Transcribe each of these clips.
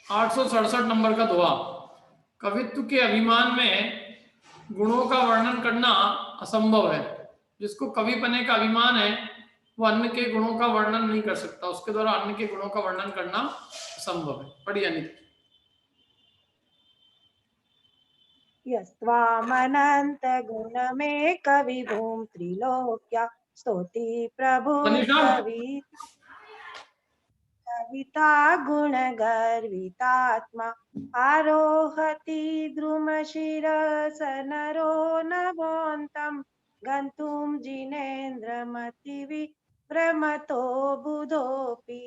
867 number का दोहा। कवित्व के अभिमान में गुणों का वर्णन करना असंभव है। जिसको कवि बने का अभिमान है वो अन्य के गुणों का वर्णन नहीं कर सकता, उसके द्वारा अन्य के गुणों का वर्णन करना असंभव है। पढ़िए अनित। यस्त्वामनंत गुणमेक विभुं त्रिलोक्या स्तौति प्रभु मनीषा कविता गुणगर्वितात्मा आरोहति द्रुमशिरस नरो नभोऽन्तं गन्तुं जिनेन्द्रमतिविभ्रमतो बुधोऽपि।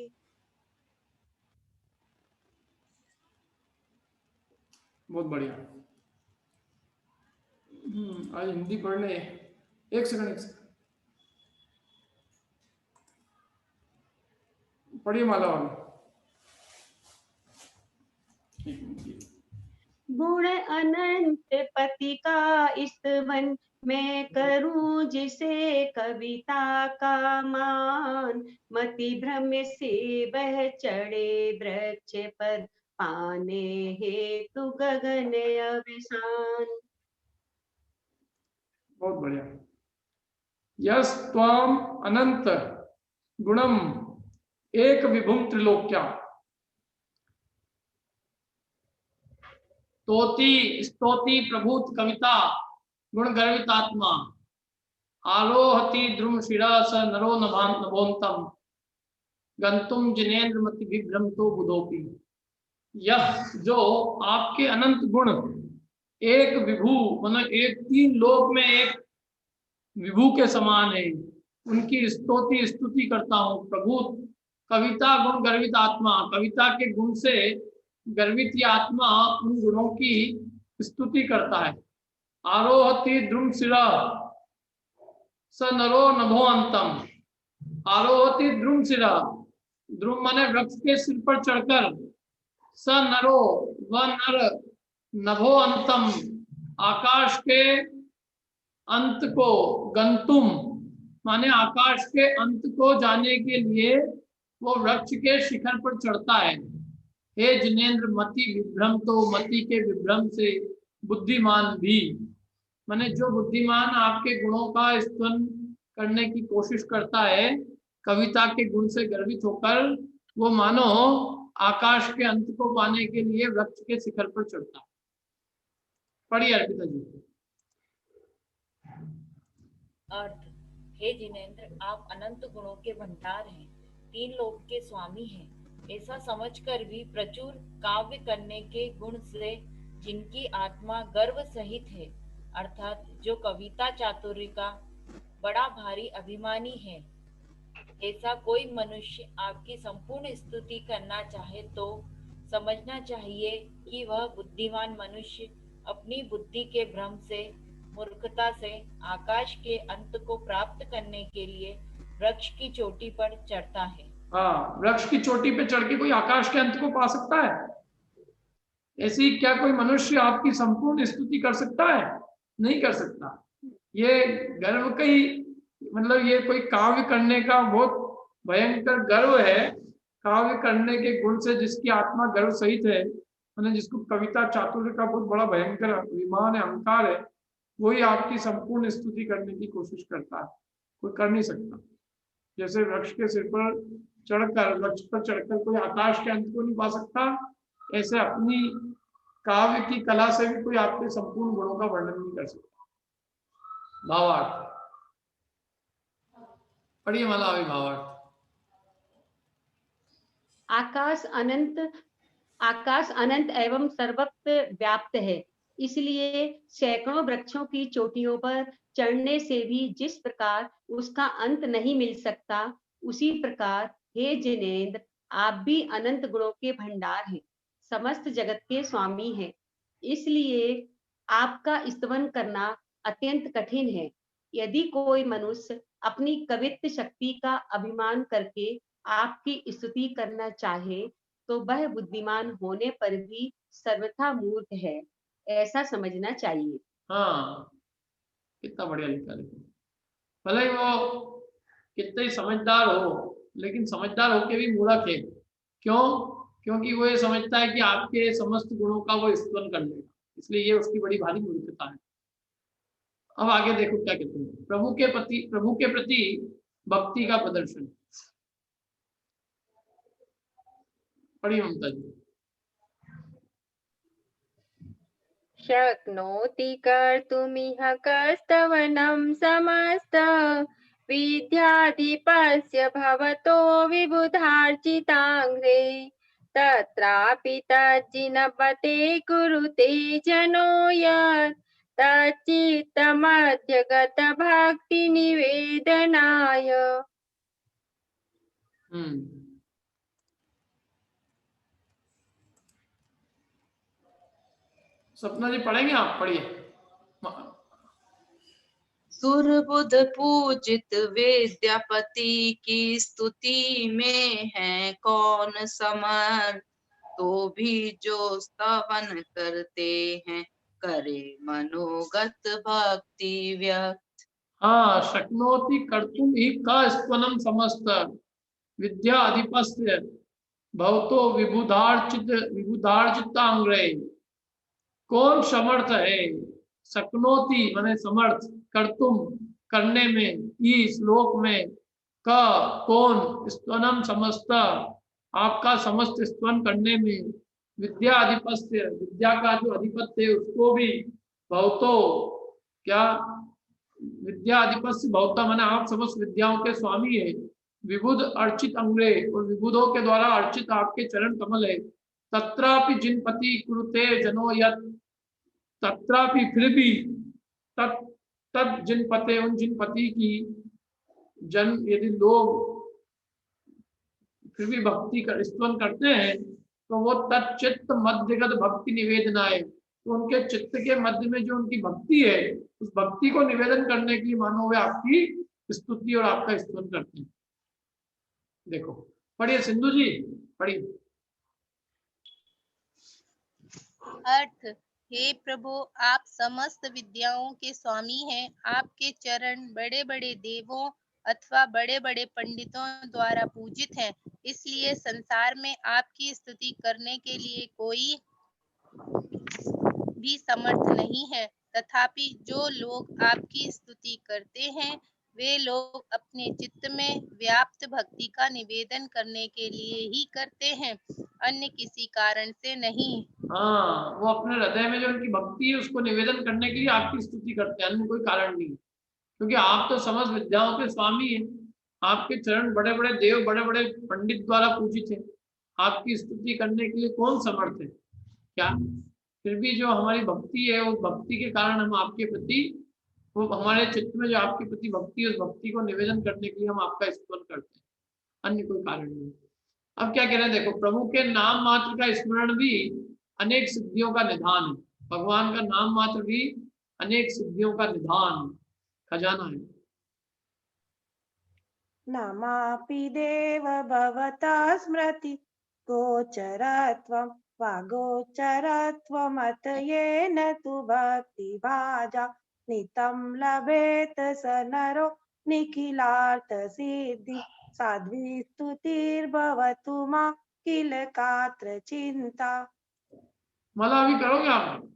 बहुत बढ़िया। आज हिंदी पढ़ ले। एक सेकंड पढ़िए माला वाली। गुण अनंत पति का स्तवन मैं करूं जिसे कविता का मान। मति भ्रम से बह चढ़े वृक्ष पर पाने हेतु गगन अवसान। बहुत बढ़िया। यस त्वाम अनंत गुणम एक विभुम त्रिलोक्या तोति स्तोति प्रभुत कविता गुण गर्वितात्मा आरोहति द्रुम शिरा स नरो नभोन्तम गंतुम जिनेन्द्र मति विभ्रमतो बुधोपि। यह जो आपके अनंत गुण एक विभु मतलब एक तीन लोक में एक विभु के समान है, उनकी स्तुति करता हूँ। प्रभु कविता गुण गर्वित आत्मा, कविता के गुण से गर्वित ये आत्मा उन गुणों की स्तुति करता है। आरोहति द्रुम शिरा स नरो नभो अंतम। आरोहति द्रुम शिरा, द्रुम माने वृक्ष के सिर पर चढ़कर, स नरो व नर, नभो अंतम आकाश के अंत को, गंतुम माने आकाश के अंत को जाने के लिए वो वृक्ष के शिखर पर चढ़ता है। हे जिनेन्द्र मति विभ्रम, तो मति के विभ्रम से बुद्धिमान भी, माने जो बुद्धिमान आपके गुणों का स्तवन करने की कोशिश करता है कविता के गुण से गर्वित होकर, वो मानो आकाश के अंत को पाने के लिए वृक्ष के शिखर पर चढ़ता है। पढ़िए अर्पिता जी। अर्थ, हे जिनेन्द्र, आप अनंत गुणों के भंडार हैं, तीन लोक के स्वामी हैं। ऐसा समझकर भी प्रचुर काव्य करने के गुण से जिनकी आत्मा गर्व सहित है, अर्थात जो कविता चातुर्य का बड़ा भारी अभिमानी है, ऐसा कोई मनुष्य आपकी संपूर्ण स्तुति करना चाहे तो समझना चाहिए कि वह बुद्धिमान मनुष्य अपनी बुद्धि के भ्रम से, मूर्खता से आकाश के अंत को प्राप्त करने के लिए वृक्ष की चोटी पर चढ़ता है। हाँ, वृक्ष की चोटी पे चढ़ के कोई आकाश के अंत को पा सकता है? ऐसी क्या कोई मनुष्य आपकी संपूर्ण स्तुति कर सकता है? नहीं कर सकता। ये गर्व का ही मतलब ये कोई काव्य करने का बहुत भयंकर गर्व है। काव्य करने के गुण से जिसकी आत्मा गर्व सहित है, मतलब जिसको कविता चातुर्य का बहुत बड़ा भयंकर अभिमान है, अहंकार है, वही आपकी संपूर्ण स्तुति करने की कोशिश करता है। कोई कर नहीं सकता। जैसे वृक्ष के सिर पर चढ़कर, वृक्ष पर चढ़कर कोई आकाश के अंत को नहीं पा सकता, ऐसे अपनी काव्य की कला से भी कोई आपके संपूर्ण गुणों का वर्णन नहीं कर सकता। भावार्थ पढ़िए माला अभी। भावार्थ, आकाश अनंत एवं सर्वत्र व्याप्त है, इसलिए सैकड़ों वृक्षों की चोटियों पर चढ़ने से भी जिस प्रकार उसका अंत नहीं मिल सकता, उसी प्रकार हे जिनेन्द्र, आप भी अनंत गुणों के भंडार हैं, समस्त जगत के स्वामी हैं, इसलिए आपका स्तवन करना अत्यंत कठिन है। यदि कोई मनुष्य अपनी कवित्व शक्ति का अभिमान करके आपकी स्तुति करना चाहे तो वह बुद्धिमान होने पर भी सर्वथा मूर्ख है, ऐसा समझना चाहिए। हाँ, कितना बढ़िया लिखा। लेकिन भले ही वो कितने ही समझदार हो, लेकिन समझदार होके भी मूर्ख है। क्यों? क्योंकि वो ये समझता है कि आपके समस्त गुणों का वो स्तवन कर लेगा, इसलिए ये उसकी बड़ी भारी मूर्खता है। अब आगे देखो क्या कहते हैं, प्रभु के प्रति भक्ति का प्रदर्शन। पढ़िए ममता जी। शक्नोति कर्तुमिह कस्तवनं समस्त विद्याधिपस्य भवतो विबुधार्चिताङ्घ्रे तत्रापि तज्जिनपते कुरुते जनो यत् तच्चित्तमध्यगतभक्तिनिवेदनाय। सपना जी पढ़ेंगे आप? पढ़िए। सुरबुध पूजित विद्यापति की स्तुति में है कौन समर्थ, तो भी जो स्तवन करते हैं करे मनोगत भक्ति व्यक्त। हाँ, शक्नोति कर्तुम ही का स्तवनम समस्त विद्या अधिपस्य भवतो विबुधार्चितांग्रे। कौन समर्थ है? शक्नोति माने समर्थ, कर्तुम करने में, इस श्लोक में, का कौन, स्तवनम समस्त आपका समस्त स्तवन करने में, विद्या अधिपस्य विद्या का जो अधिपत्य है उसको भी, भवतो क्या, विद्या अधिपस्य भवता माने आप समस्त विद्याओं के स्वामी है, विबुध अर्चित अंग्रे और विबुधों के द्वारा अर्चित आपके चरण कमल है, तत्रापि जिनपति कुरुते जनो यत्, तत्रापि फिर भी, तत् जिनपते उन जिनपति की जन यदि लोग फिर भी भक्ति कर स्तवन करते हैं तो वो तच्चित्त मध्यगत भक्ति निवेदनाए, तो उनके चित्त के मध्य में जो उनकी भक्ति है उस भक्ति को निवेदन करने के लिए मानो वे आपकी स्तुति और आपका स्तवन करते हैं। देखो पढ़िए सिंधु जी, पढ़िए। अर्थ, हे प्रभु आप समस्त विद्याओं के स्वामी हैं, आपके चरण बड़े बड़े देवों अथवा बड़े बड़े पंडितों द्वारा पूजित हैं, इसलिए संसार में आपकी स्तुति करने के लिए कोई भी समर्थ नहीं है। तथापि जो लोग आपकी स्तुति करते हैं वे लोग अपने चित्त में व्याप्त भक्ति का निवेदन करने के लिए ही करते हैं, अन्य किसी कारण से नहीं। हाँ, वो अपने हृदय में जो उनकी भक्ति है उसको निवेदन करने के लिए आपकी स्तुति करते हैं, अन्य कोई कारण नहीं, क्योंकि आप तो समस्त विद्याओं के स्वामी हैं, आपके चरण बड़े बड़े देव बड़े बड़े पंडित द्वारा पूजित है, आपकी स्तुति करने के लिए कौन समर्थ है क्या? फिर भी जो हमारी भक्ति है उस भक्ति के कारण हम आपके प्रति, वो हमारे चित्त में जो आपके प्रति भक्ति है उस भक्ति को निवेदन करने के लिए हम आपका स्तवन करते हैं, अन्य कोई कारण नहीं। अब क्या कह रहे हैं देखो, प्रभु के नाम मात्र का स्मरण भी अनेक सिद्धियों का निधान है, भगवान का नाम मात्र भी अनेक सिद्धियों का निधान खजाना है। नमापि देव भवता स्मृति गोचरत्वं वागोचरत्वमत येन तु भक्ति भाजा नितं लभेत स नरो निखिलार्थ सिद्धि साध्वी स्तुतिर्भवतु मा किल कात्र चिंता। मला अभी करोगे आप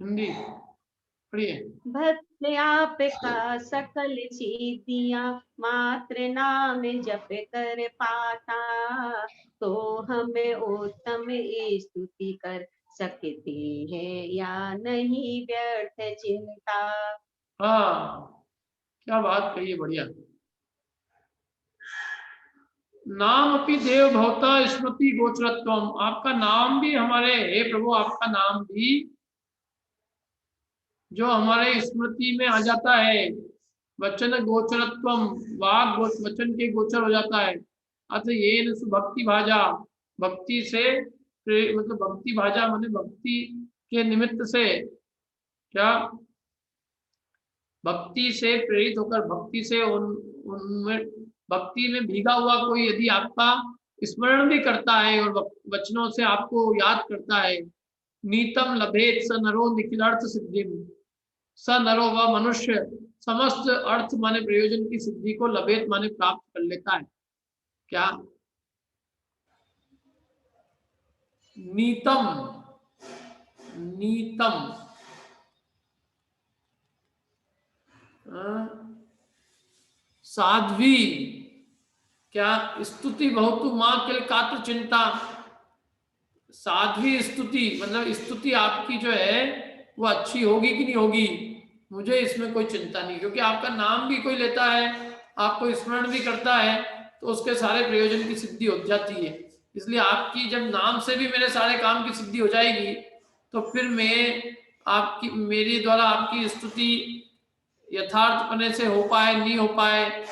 हिंदी? पढ़िए। भक्त आपका सकल सिद्धियां मात्र नाम जप कर पाता, तो हमें उत्तम स्तुति कर सकते हैं या नहीं व्यर्थ चिंता। हाँ, क्या बात कही है, बढ़िया। नाम अपि देव भवता स्मृति गोचरत्वम, आपका नाम भी हमारे, हे प्रभु आपका नाम भी जो हमारे स्मृति में आ जाता है, वचन गोचरत्वम वाग वचन के गोचर हो जाता है, अतः ये भक्ति भाजा, भक्ति से मतलब भक्ति भाजा माने भक्ति के निमित्त से, क्या भक्ति से प्रेरित होकर भक्ति से उनमें भक्ति में भीगा हुआ कोई यदि आपका स्मरण भी करता है और वचनों से आपको याद करता है, नीतम लभेत स नरो निखिलार्थ सिद्धिम, स नरो व मनुष्य समस्त अर्थ माने प्रयोजन की सिद्धि को लभेत माने प्राप्त कर लेता है। क्या नीतम, नीतम, साध्वी, क्या स्तुति बहुतु माँ के कात्र चिंता, साध्वी स्तुति मतलब स्तुति आपकी जो है वो अच्छी होगी कि नहीं होगी, मुझे इसमें कोई चिंता नहीं, क्योंकि आपका नाम भी कोई लेता है, आपको स्मरण भी करता है, तो उसके सारे प्रयोजन की सिद्धि हो जाती है। इसलिए आपकी जब नाम से भी मेरे सारे काम की सिद्धि हो जाएगी, तो फिर मैं आपकी, मेरे द्वारा आपकी स्तुति यथार्थ पने से हो पाए नहीं हो पाए,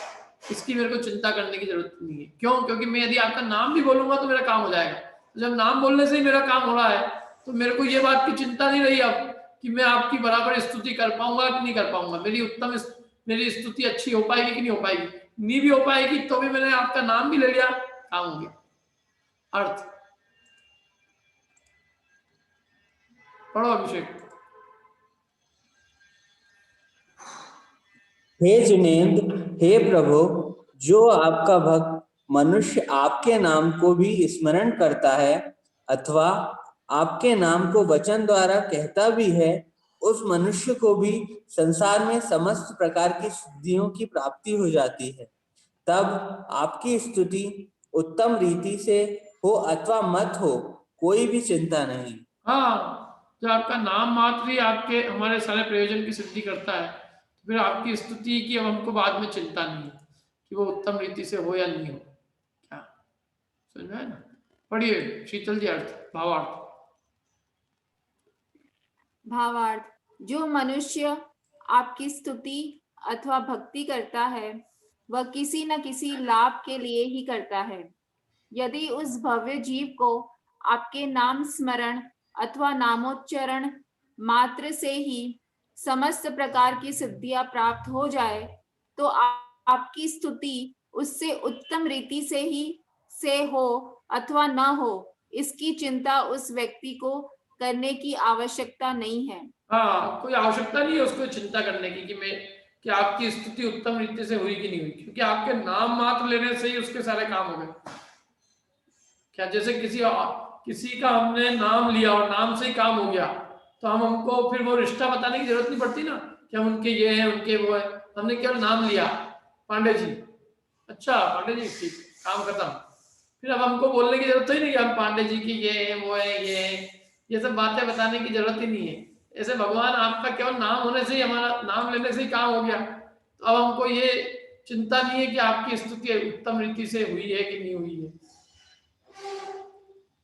इसकी मेरे को चिंता करने की जरूरत नहीं है। क्यों? क्योंकि मैं यदि आपका नाम भी बोलूंगा तो मेरा काम हो जाएगा। जब नाम बोलने से ही मेरा काम हो रहा है, तो मेरे को ये बात की चिंता नहीं रही अब कि मैं आपकी बराबर स्तुति कर पाऊंगा कि नहीं कर पाऊंगा, मेरी स्तुति अच्छी हो पाएगी कि नहीं हो पाएगी, नहीं भी हो पाएगी तो भी मैंने आपका नाम भी ले लिया, काम हो गया। अर्थ पढ़ो अभिषेक। हे जिनेंद्र, हे प्रभु, जो आपका भक्त मनुष्य आपके नाम को भी स्मरण करता है अथवा आपके नाम को वचन द्वारा कहता भी है, उस मनुष्य को भी संसार में समस्त प्रकार की सिद्धियों की प्राप्ति हो जाती है। तब आपकी स्तुति उत्तम रीति से हो अथवा मत हो, कोई भी चिंता नहीं। हाँ, जो आपका नाम मात्र ही आपके हमारे सारे प्रयोजन की सिद्धि करता है, तो फिर आपकी स्तुति की अब हमको बाद में चिंता नहीं है कि वो उत्तम रीति से हो या नहीं हो। क्या समझ में है ना? पढ़िए शीतल जी अर्थ, भावार्थ। भावार्थ, जो मनुष्य आपकी स्तुति अथवा भक्ति करता है वह किसी न किसी लाभ के लिए ही करता है। यदि उस भव्य जीव को आपके नाम स्मरण अथवा नामोच्चारण मात्र से ही समस्त प्रकार की सिद्धियां प्राप्त हो जाए, तो आपकी स्तुति उससे उत्तम रीति से हो अथवा न हो, इसकी चिंता उस व्यक्ति को करने की आवश्यकता नहीं है। हाँ, कोई आवश्यकता नहीं है उसको चिंता करने की कि आपकी स्तुति उत्तम रीति से हुई कि नहीं हुई, क्योंकि आपके नाम मात्र लेने से ही उसके सारे काम हो गए। क्या जैसे किसी का हमने नाम लिया और नाम से ही काम हो गया, तो हमको फिर वो रिश्ता बताने की जरूरत नहीं पड़ती ना कि हम उनके ये है उनके वो है, हमने केवल नाम लिया पांडे जी, अच्छा पांडे जी ठीक, काम खत्म। फिर अब हमको बोलने की जरूरत ही नहीं कि हम पांडे जी की ये है वो है, ये सब बातें बताने की जरूरत ही नहीं है। ऐसे भगवान आपका केवल नाम होने से ही, हमारा नाम लेने से ही काम हो गया, तो अब हमको ये चिंता नहीं है कि आपकी स्तुति उत्तम रीति से हुई है कि नहीं हुई है।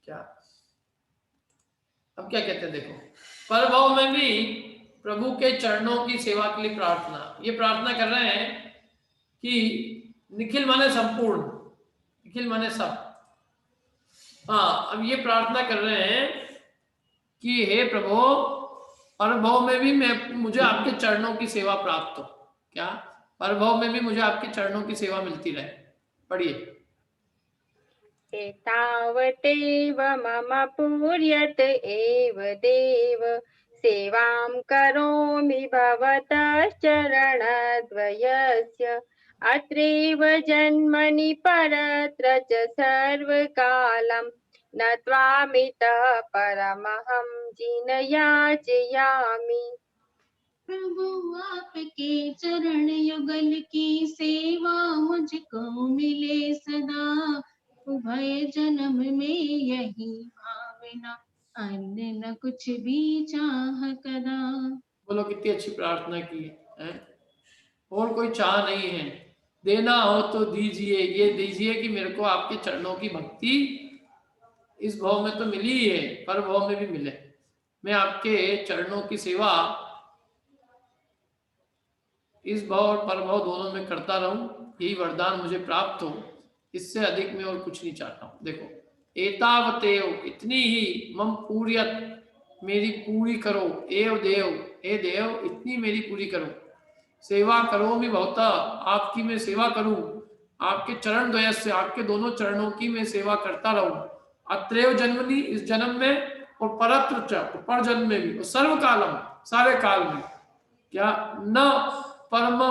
क्या अब क्या कहते हैं देखो, परभव में भी प्रभु के चरणों की सेवा के लिए प्रार्थना, ये प्रार्थना कर रहे हैं कि निखिल माने संपूर्ण, निखिल माने सब। हाँ, अब ये प्रार्थना कर रहे हैं कि हे प्रभु, परभव में भी मुझे आपके चरणों की सेवा प्राप्त हो। क्या? परभव में भी मुझे आपके चरणों की सेवा मिलती रहे। पढ़िए। एतावतेव मम पूर्यत एव देव, सेवां करोमि भवतः चरणद्वयस्य, अत्रैव जन्मनि परत्र च सर्वकालं, न त्वामितः परमहं जिनयाचयामि। प्रभु आपके चरण युगल की सेवा मुझको मिले सदा, उभय जन्म में यही भावना, अन्य न कुछ भी चाह कदा। बोलो कितनी अच्छी प्रार्थना की है? और कोई चाह नहीं है, देना हो तो दीजिए, ये दीजिए कि मेरे को आपके चरणों की भक्ति इस भाव में तो मिली ही है, पर भाव में भी मिले, मैं आपके चरणों की सेवा इस भाव और पर भाव दोनों में करता रहूं, यही वरदान मुझे प्राप्त हो, इससे अधिक मैं और कुछ नहीं चाहता हूं। देखो, एतावतेव, इतनी ही, मम पूर्यत, मेरी पूरी करो, एव देव, हे देव इतनी मेरी पूरी करो, सेवा करो मैं बहुता, आपकी मैं सेवा करूं, आपके चरण द्वय से, आपके दोनों चरणों की मैं सेवा करता रहूं, अत्रैव जन्मनि, इस जन्म में, और परत्र, पर जन्म में भी, और सर्वकालम, सारे काल में। क्या? न परम,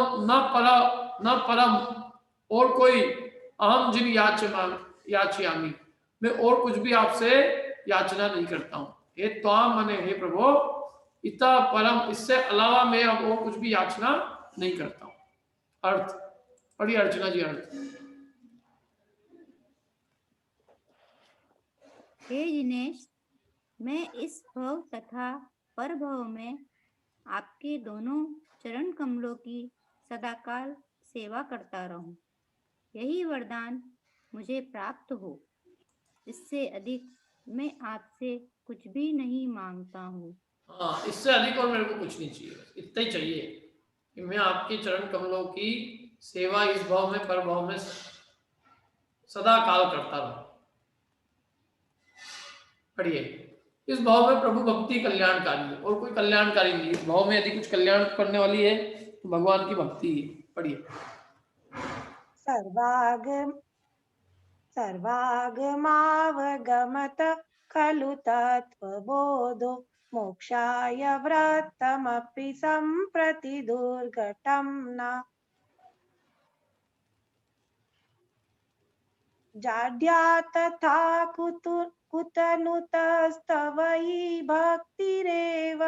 न परम, और कोई, अहम जिन याचयामी, मैं और कुछ भी आपसे याचना नहीं करता हूँ। हे त्वाम माने हे प्रभु, इतना परम, इससे अलावा मैं अब और कुछ भी याचना नहीं करता हूँ। अर्थ पढ़िए अर्चना जी अर्थ। हे जिनेश, मैं इस भव तथा पर भव में आपके दोनों चरण कमलों की सदाकाल सेवा करता रहूं, यही वरदान मुझे प्राप्त हो। इससे अधिक मैं आपसे कुछ भी नहीं मांगता हूँ। हाँ, इससे अधिक और मेरे को कुछ नहीं चाहिए, इतना ही चाहिए कि मैं आपके चरण कमलों की सेवा इस भाव में पर भाव में सदा काल करता रहूं। पढ़िए, इस भाव में प्रभु भक्ति कल्याणकारी है, और कोई कल्याणकारी नहीं। इस भाव में यदि कुछ कल्याण करने वाली है तो भगवान की भक्ति है। पढ़िए, सर्वागमावगमत खलु तत्त्वबोधो मोक्षाय व्रतमपि सम्प्रति दुर्घटं न जाड्या तथा कुतनुतस्तव हि भक्तिरेव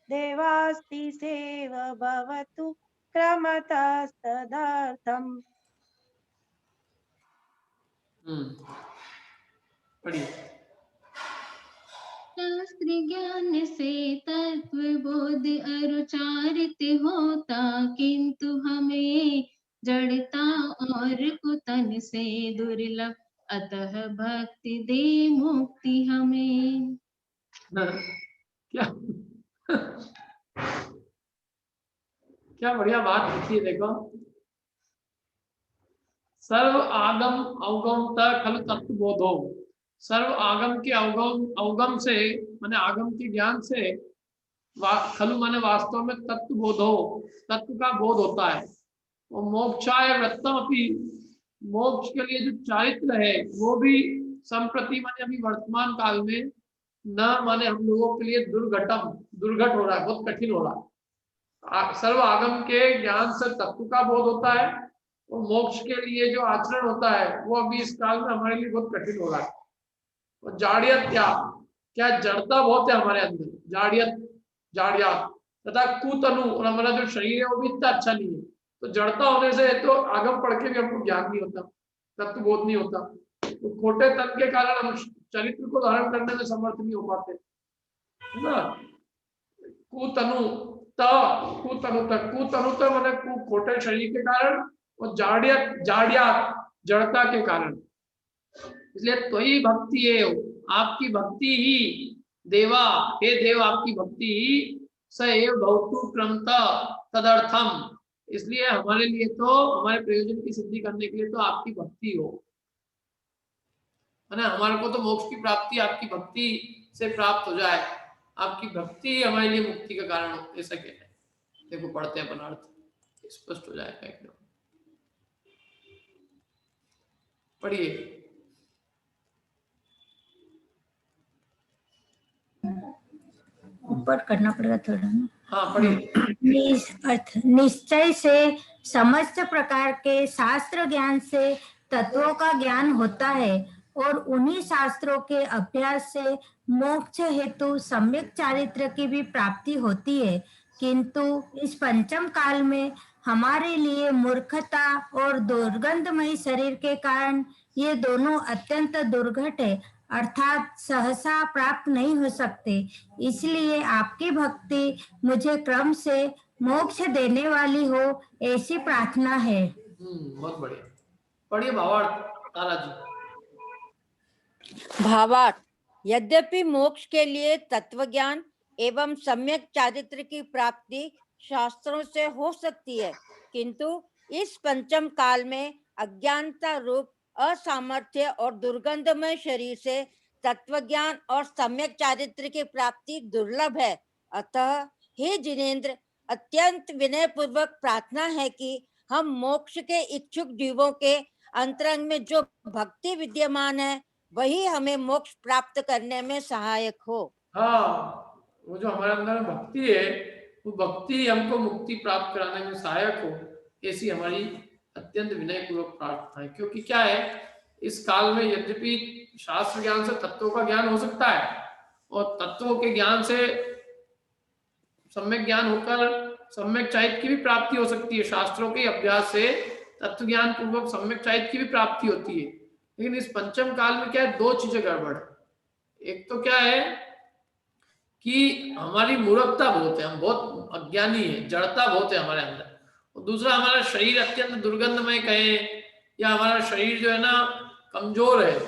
देवास्ति सेव भवतु क्रमतस्तदर्थम्। पढ़िए, शास्त्र ज्ञान से तत्व बोध अरुचारित होता, किंतु हमें जड़ता और कुतन से दुर्लभ, अतः भक्ति दे मुक्ति हमें। क्या क्या बढ़िया बात लिखी है, देखो। सर्व आगम अवगम तक खल तत्व बोधो, सर्व आगम के अवगम से माने आगम के ज्ञान से, खलु माने वास्तव में तत्व बोधो, तत्व का बोध होता है। और मोक्षाय व्रतम अपनी, मोक्ष के लिए जो चारित्र है वो भी संप्रति माने अभी वर्तमान काल में न माने हम लोगों के लिए दुर्घट हो रहा है, बहुत कठिन हो रहा है। सर्व आगम के ज्ञान से तत्व का बोध होता है, और मोक्ष के लिए जो आचरण होता है वो अभी इस काल में हमारे लिए बहुत कठिन हो रहा है। और जाड़ियत क्या जड़ता बहुत है हमारे अंदर, जाड़ियत तथा कुतनु, और हमारा जो शरीर है वो भी इतना अच्छा नहीं है। तो जड़ता होने से तो आगम पढ़ के भी हमको ज्ञान नहीं होता, तत्व बोध नहीं होता। तो खोटे तन के कारण हम चरित्र को धारण करने में समर्थ नहीं हो पाते, है ना। कुतनु माने खोटे शरीर के कारण, और जाड़िया जड़ता के कारण। इसलिए तो ही भक्ति है, आपकी भक्ति ही देवा, हे देव आपकी भक्ति ही सएव भवतु क्रमता तदर्थम, इसलिए हमारे लिए तो, हमारे प्रयोजन की सिद्धि करने के लिए तो आपकी भक्ति हो, है ना। हमारे को तो मोक्ष की प्राप्ति आपकी भक्ति से प्राप्त हो जाए, आपकी भक्ति हमारे लिए मुक्ति का कारण हो, ऐसा कहते हैं। देखो पढ़ते हैं अपन अर्थ, स्पष्ट हो जाएगा एकदम। पढ़िए, ऊपर करना पड़ेगा थोड़ा ना। हाँ पढ़िए। निश्चय से समस्त प्रकार के शास्त्र ज्ञान से तत्वों का ज्ञान होता है, और उन्हीं शास्त्रों के अभ्यास से मोक्ष हेतु सम्यक चारित्र की भी प्राप्ति होती है। किंतु इस पंचम काल में हमारे लिए मूर्खता और दुर्गंधमयी शरीर के कारण ये दोनों अत्यंत दुर्घट है, अर्थात सहसा प्राप्त नहीं हो सकते। इसलिए आपकी भक्ति मुझे क्रम से मोक्ष देने वाली हो, ऐसी प्रार्थना है। बहुत बढ़िया। पढ़िए भावार्थ तारा जी। भावार्थ, यद्यपि मोक्ष के लिए तत्व ज्ञान एवं सम्यक चारित्र की प्राप्ति शास्त्रों से हो सकती है, किंतु इस पंचम काल में अज्ञानता रूप असामर्थ्य और दुर्गंधमय शरीर से तत्व ज्ञान और सम्यक चारित्र की प्राप्ति दुर्लभ है। अतः हे जिनेंद्र, अत्यंत विनय पूर्वक प्रार्थना है कि हम मोक्ष के इच्छुक जीवों के अंतरंग में जो भक्ति विद्यमान है वही हमें मोक्ष प्राप्त करने में सहायक हो। हाँ, वो जो हमारे अंदर भक्ति है वो भक्ति हमको मुक्ति प्राप्त कराने में सहायक हो, ऐसी हमारी अत्यंत विनय पूर्वक प्रार्थना है। क्योंकि क्या है इस काल में यद्यपि शास्त्र ज्ञान से तत्वों का ज्ञान हो सकता है और तत्वों के ज्ञान से सम्यक ज्ञान होकर सम्यक चारित्र की भी प्राप्ति हो सकती है। शास्त्रों के अभ्यास से तत्व ज्ञान पूर्वक सम्यक चारित्र की भी प्राप्ति होती है। लेकिन इस पंचम काल में क्या है, दो चीजें गड़बड़। एक तो क्या है कि हमारी मूर्खता बहुत है, हम बहुत अज्ञानी है, जड़ता बहुत है हमारे अंदर। और दूसरा हमारा शरीर अत्यंत दुर्गंधमय कहें या हमारा शरीर जो है ना कमजोर है,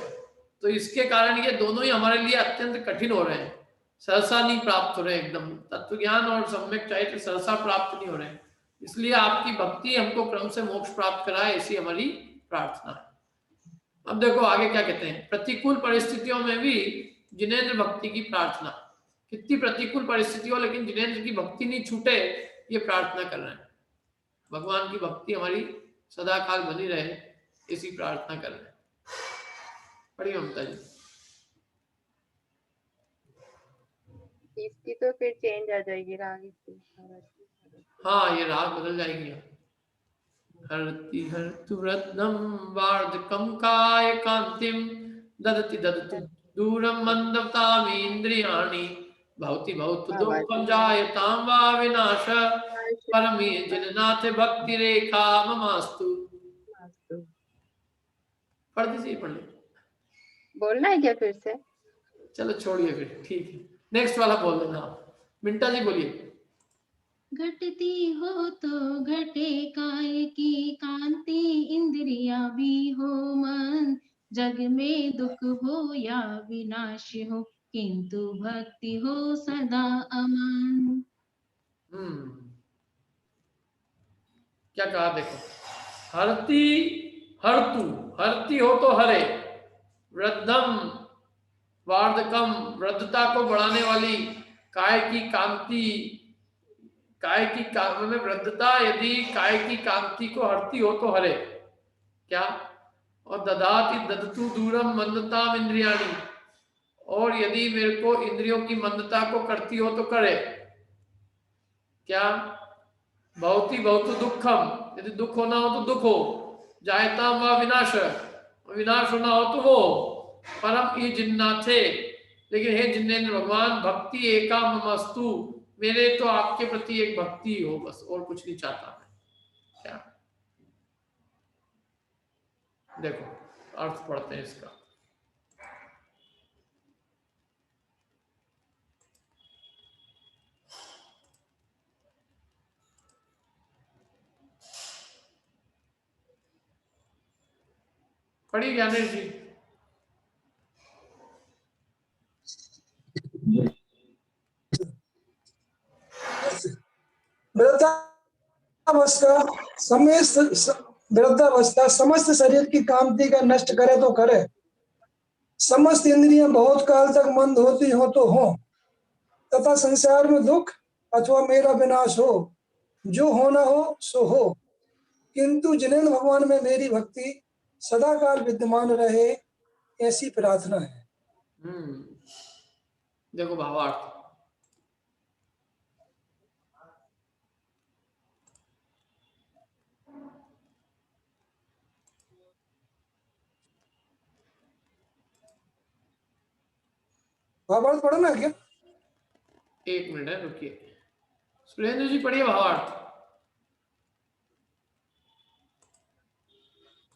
तो इसके कारण ये दोनों ही हमारे लिए अत्यंत कठिन हो रहे हैं, सहसा नहीं प्राप्त हो रहे, एकदम तत्व ज्ञान और सम्यक चारित्र सहसा प्राप्त नहीं हो रहे। इसलिए आपकी भक्ति हमको क्रम से मोक्ष प्राप्त कराए, ऐसी हमारी प्रार्थना है। अब देखो आगे क्या कहते हैं, प्रतिकूल परिस्थितियों में भी जिनेंद्र भक्ति की प्रार्थना। कितनी प्रतिकूल परिस्थिति हो लेकिन जिनेंद्र की भक्ति नहीं छूटे, ये प्रार्थना कर रहे हैं। भगवान की भक्ति हमारी सदा काल बनी रहे, इसी प्रार्थना कर रहे हैं। पढ़िए ममता जी। इसकी तो फिर चेंज आ जाएगी राग की। हाँ ये राग बदल जाएगी। हरति हरतु वृद्धम वार्धकम काय कांतिम ददति ददतु दूरम मंदताम इंद्रियाणि भवति भवतु दुःखम जायताम वा विनाश परमे जननाथ भक्ति रेखा ममास्तु। पढ़ दीजिए, पढ़ लीजिए। बोलना है क्या फिर से? चलो छोड़िए फिर, ठीक है, नेक्स्ट वाला बोल देना। मिंटा जी बोलिए। घटती हो तो घटे काय की कांति, इंद्रिया भी हो मन, जग में दुख हो या विनाश हो, किंतु भक्ति हो सदा अमन। क्या कहा देखो, हरती हरतु, हरती हो तो हरे, वृद्धम वार्धकम, वृद्धता को बढ़ाने वाली, काय की कांति, काय की मतलब वृद्धता यदि काय की कांति को हरती हो तो हरे क्या, और ददाति ददतु दूरम मंदताम इंद्रियाणि, और यदि मेरे को इंद्रियों की मंदता को करती हो तो करे क्या, भवति भवतु दुखम, यदि दुख होना हो तो दुख हो, जायता व विनाश, विनाश होना हो तो वो, परम ये जिन्नाथे, लेकिन हे जिनेंद्र भगवान भक्ति एका ममस्तु, मेरे तो आपके प्रति एक भक्ति हो बस, और कुछ नहीं चाहता मैं। क्या देखो अर्थ पढ़ते हैं इसका। पढ़िए ज्ञानेश जी। वृद्धावस्था समस्त शरीर की कांति का नष्ट करे तो करे, समस्त इंद्रियां बहुत काल तक मंद होती हो तो हो, तथा संसार में दुख अथवा मेरा विनाश हो, जो होना हो सो हो, किंतु जिनेंद्र भगवान में मेरी भक्ति सदा काल विद्यमान रहे, ऐसी प्रार्थना है। देखो भावार्थ, भावार्थ पढ़ो ना क्या? एक मिनट है, रुकिए। सुरेंद्र जी पढ़िए भावार्थ।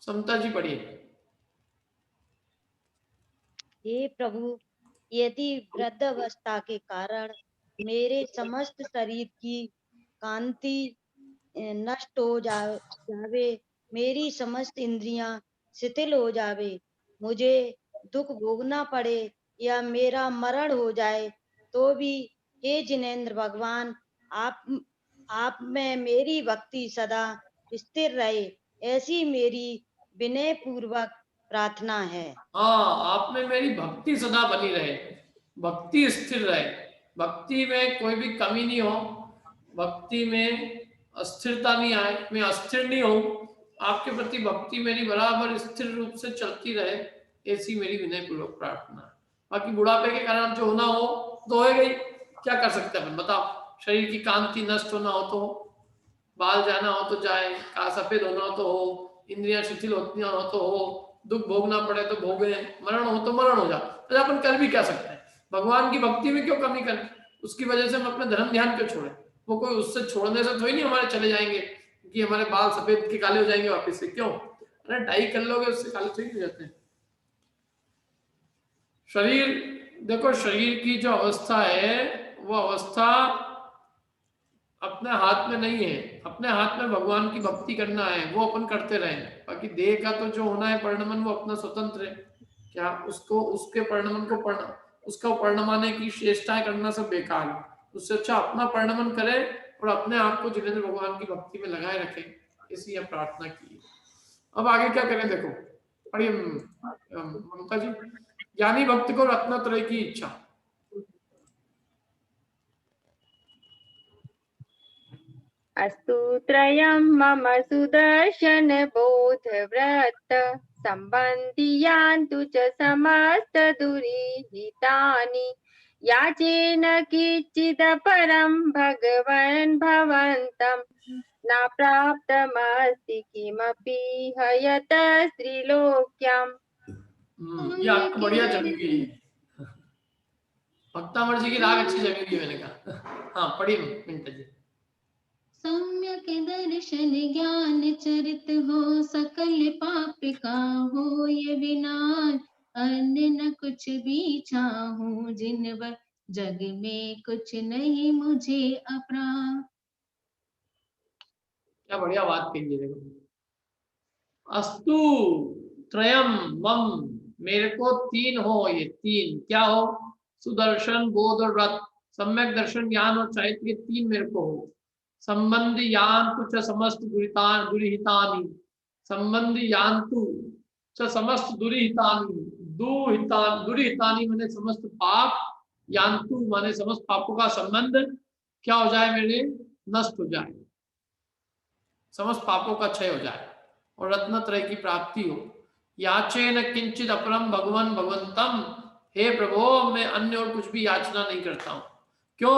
समता जी पढ़िए। हे प्रभु, यदि वृद्धावस्था के कारण मेरे समस्त शरीर की कांति नष्ट हो जावे, मेरी समस्त इंद्रियां शिथिल हो जावे, मुझे दुख भोगना पड़े या मेरा मरण हो जाए, तो भी हे जिनेंद्र भगवान आप में मेरी भक्ति सदा स्थिर रहे, ऐसी मेरी विनय पूर्वक प्रार्थना है। हाँ, आप में मेरी भक्ति सदा बनी रहे, भक्ति स्थिर रहे, भक्ति में कोई भी कमी नहीं हो, भक्ति में अस्थिरता नहीं आए, मैं अस्थिर नहीं हूँ, आपके प्रति भक्ति मेरी बराबर स्थिर रूप से चलती रहे, ऐसी मेरी विनय पूर्वक प्रार्थना है। बाकी बुढ़ापे के कारण जो होना हो तो हो गई, क्या कर सकते हैं बताओ। शरीर की कांति नष्ट होना हो तो, बाल जाना हो तो जाए, का सफेद होना हो तो हो, इंद्रियां शिथिल होती हो तो हो, दुख भोगना पड़े तो भोगे, मरण हो तो मरण हो जा, तो अपन कर भी क्या सकते हैं? भगवान की भक्ति में क्यों कमी करें? उसकी वजह से हम अपने धर्म ध्यान क्यों छोड़ें? वो कोई उससे छोड़ने से थोड़ी नहीं हमारे चले जाएंगे कि हमारे बाल सफेद के काले हो जाएंगे वापस से, क्यों? अरे डाई कर लोगे उससे काले थोड़ी हो जाते हैं। शरीर देखो, शरीर की जो अवस्था है वो अवस्था अपने हाथ में नहीं है। अपने हाथ में भगवान की भक्ति करना है, वो अपन करते रहे। बाकी देह का तो जो होना है परिणमन, वो अपना स्वतंत्र है। क्या उसको उसके परिणमन को उसका परिणमाने की चेष्टाएं करना सब बेकार है। उससे अच्छा अपना परिणमन करे और अपने आप को जिनेंद्र भगवान की भक्ति में लगाए रखे, इसी यह प्रार्थना की। अब आगे क्या करें देखो, पढ़िए ममता जी। ज्ञानी भक्त को रत्नत्रय की इच्छा। अस्तु त्रयं मम सुदर्शन बोध व्रत सम्बन्धियान्तु च समस्त दुरिहितानि याचेन किञ्चिदपरं भगवन् भवन्तं न प्राप्तमस्ति किमपि हयत त्रिलोक्यम्। ये आपको बढ़िया जमेगी, भक्तामर जी की राग अच्छी जमेगी मैंने कहा। हाँ पढ़िए मिंटा जी। सम्यक दर्शन ज्ञान चरित हो, सकल पाप का हो ये विनाश, अन्य न कुछ भी चाहूं जिनवर, जग में कुछ नहीं मुझे अपराध। क्या बढ़िया बात कही है। देखो, अस्तु त्रयम मम, मेरे को तीन हो, ये तीन क्या हो? सुदर्शन, बोध और रथ। सम्यक दर्शन, ज्ञान और चारित्र, ये तीन मेरे को हो। संबंधी यान्तु च समस्त दुरिहितानि, संबंधी यान्तु च समस्त दुरिहितानि, दुरिहितानि माने समस्त पाप, यान्तु माने समस्त पापों का संबंध क्या हो जाए मेरे? नष्ट हो जाए, समस्त पापों का क्षय हो जाए और रत्नत्रय की प्राप्ति हो। याचेन किंचित अपरम भगवन भगवंतम, हे प्रभो मैं अन्य और कुछ भी याचना नहीं करता हूँ। क्यों?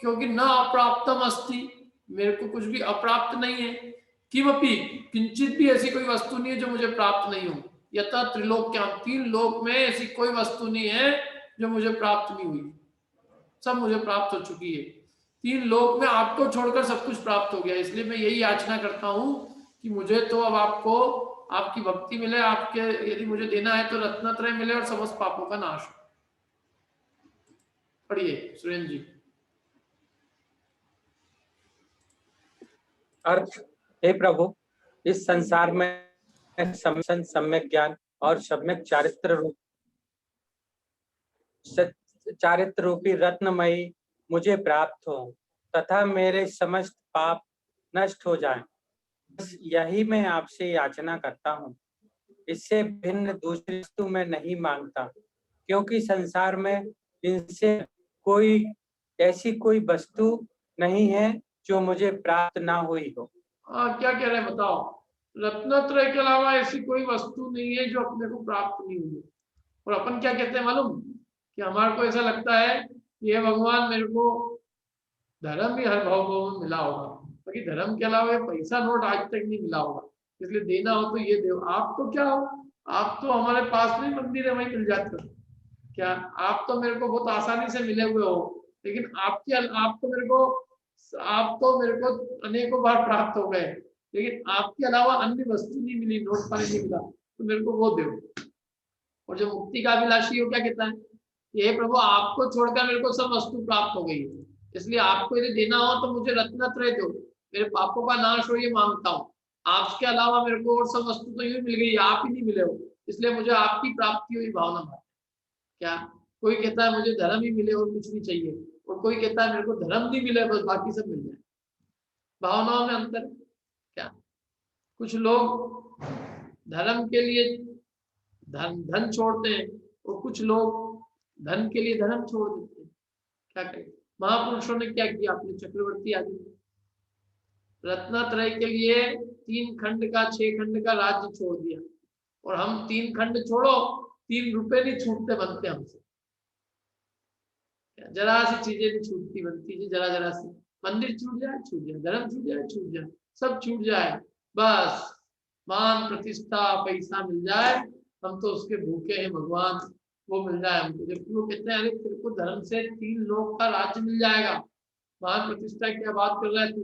क्योंकि न अप्राप्तम अस्ति, मेरे को कुछ भी अप्राप्त नहीं है। किमपि, किंचित भी ऐसी कोई वस्तु नहीं है जो मुझे प्राप्त नहीं हो। यथा त्रिलोक्याम, तीन लोक में ऐसी कोई वस्तु नहीं है जो मुझे प्राप्त नहीं हुई, सब मुझे प्राप्त हो चुकी है। तीन लोक में आपको छोड़कर सब कुछ प्राप्त हो गया, इसलिए मैं यही याचना करता हूँ कि मुझे तो अब आपको आपकी भक्ति मिले, आपके यदि मुझे देना है तो रत्नत्रय मिले और समस्त पापों का नाश। पढ़िए सुरेंद्र जी। अर्थ, हे प्रभु, इस संसार में सम्यक ज्ञान और सम्यक चारित्र रूपी रत्नमयी मुझे प्राप्त हो तथा मेरे समस्त पाप नष्ट हो जाएं। यही मैं आपसे याचना करता हूँ, इससे भिन्न दूसरी वस्तु मैं नहीं मांगता, क्योंकि संसार में इनसे कोई ऐसी कोई वस्तु नहीं है जो मुझे प्राप्त ना हुई हो। क्या कह रहे हैं बताओ? रत्नत्रय के अलावा ऐसी कोई वस्तु नहीं है जो अपने को प्राप्त नहीं हुई। और अपन क्या कहते हैं मालूम? कि हमारे को ऐसा लगता है ये भगवान मेरे को धर्म भी हर भाव में मिला होगा, बाकी धर्म के अलावा ये पैसा नोट आज तक नहीं मिला होगा, इसलिए देना हो तो ये दो। आप तो क्या हो, आप तो हमारे पास में मंदिर है, वहीं मिल जाते हो क्या? आप तो मेरे को बहुत आसानी से मिले हुए हो, लेकिन आप तो मेरे को अनेकों बार प्राप्त हो गए, लेकिन आपके अलावा अन्य वस्तु नहीं मिली, नोट पानी नहीं मिला, तो मेरे को वो दो। और जो मुक्ति का अभिलाषी हो क्या कहता है? ये प्रभु आपको छोड़कर मेरे को सब वस्तु प्राप्त हो गई है, इसलिए आपको यदि देना हो तो मुझे रत्नत्रय दो, मेरे पापों का नाश हो ये मांगता हूँ। आपके अलावा मेरे को और सब वस्तु तो यूं मिल गई, आप ही नहीं मिले हो, इसलिए मुझे आपकी प्राप्ति हुई भावना भर। क्या कोई कहता है मुझे धर्म ही मिले और कुछ नहीं चाहिए, और कोई कहता है मेरे को धर्म नहीं मिले बस बाकी सब मिल जाए। भावनाओं में अंतर क्या? कुछ लोग धर्म के लिए धन छोड़ते हैं और कुछ लोग धन के लिए धर्म छोड़ देते हैं। क्या करें? महापुरुषों ने क्या किया? अपने चक्रवर्ती आदि रत्नत्रय के लिए 3 खंड का 6 खंड का राज्य छोड़ दिया, और हम 3 खंड छोड़ो 3 रुपए नहीं छूटते बनते हमसे। जरा सी चीजें नहीं छूटती बनती जी, जरा जरा सी। मंदिर छूट जाए छूट जाए, धर्म छूट जाए छूट जाए, सब छूट जाए, बस मान प्रतिष्ठा पैसा मिल जाए हम तो उसके भूखे हैं भगवान, वो मिल जाए हमको। जबकि वो कहते हैं अरे तेरे को धर्म से 3 लोक का राज्य मिल जाएगा, महान प्रतिष्ठा क्या बात कर रहा है तू,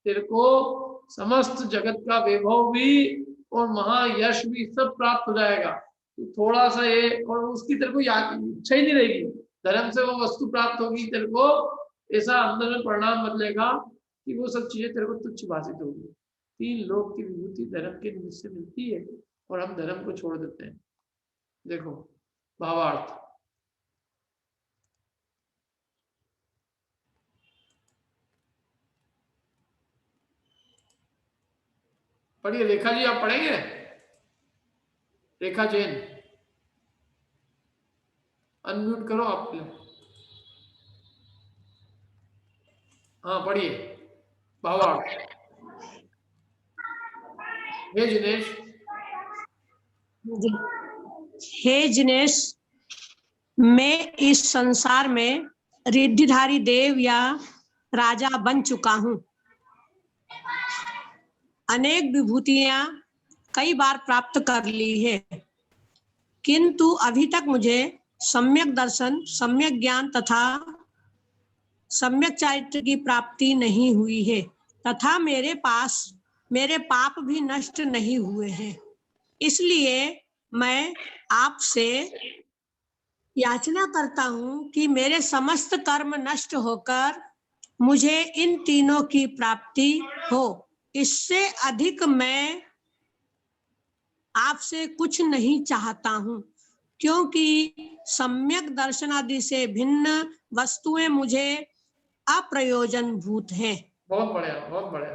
तेरे को समस्त जगत का वैभव भी और महायश भी सब प्राप्त हो जाएगा। तो थोड़ा सा ये, और उसकी तेरे को इच्छा ही नहीं रहेगी, धर्म से वो वस्तु प्राप्त होगी, तेरे को ऐसा अंदर में परिणाम बदलेगा कि वो सब चीजें तेरे को तुच्छ भाषित होगी। 3 लोक की विभूति धर्म के निमित्त से मिलती है और हम धर्म को छोड़ देते हैं। देखो भावार्थ, पढ़िए रेखा जी, आप पढ़ेंगे? रेखा जैन अनम्यूट करो आप। हाँ पढ़िए भावार्थ। हे जिनेश। हे जिनेश, मैं इस संसार में रिद्धिधारी देव या राजा बन चुका हूँ। अनेक विभूतियां कई बार प्राप्त कर ली है, किंतु अभी तक मुझे सम्यक दर्शन, सम्यक ज्ञान तथा सम्यक चारित्र की प्राप्ति नहीं हुई है, तथा मेरे पाप भी नष्ट नहीं हुए हैं। इसलिए मैं आपसे याचना करता हूँ कि मेरे समस्त कर्म नष्ट होकर मुझे इन तीनों की प्राप्ति हो। इससे अधिक मैं आपसे कुछ नहीं चाहता हूँ, क्योंकि सम्यक दर्शन आदि से भिन्न वस्तुएं मुझे अप्रयोजन भूत हैं। बहुत बढ़िया, बहुत बढ़िया।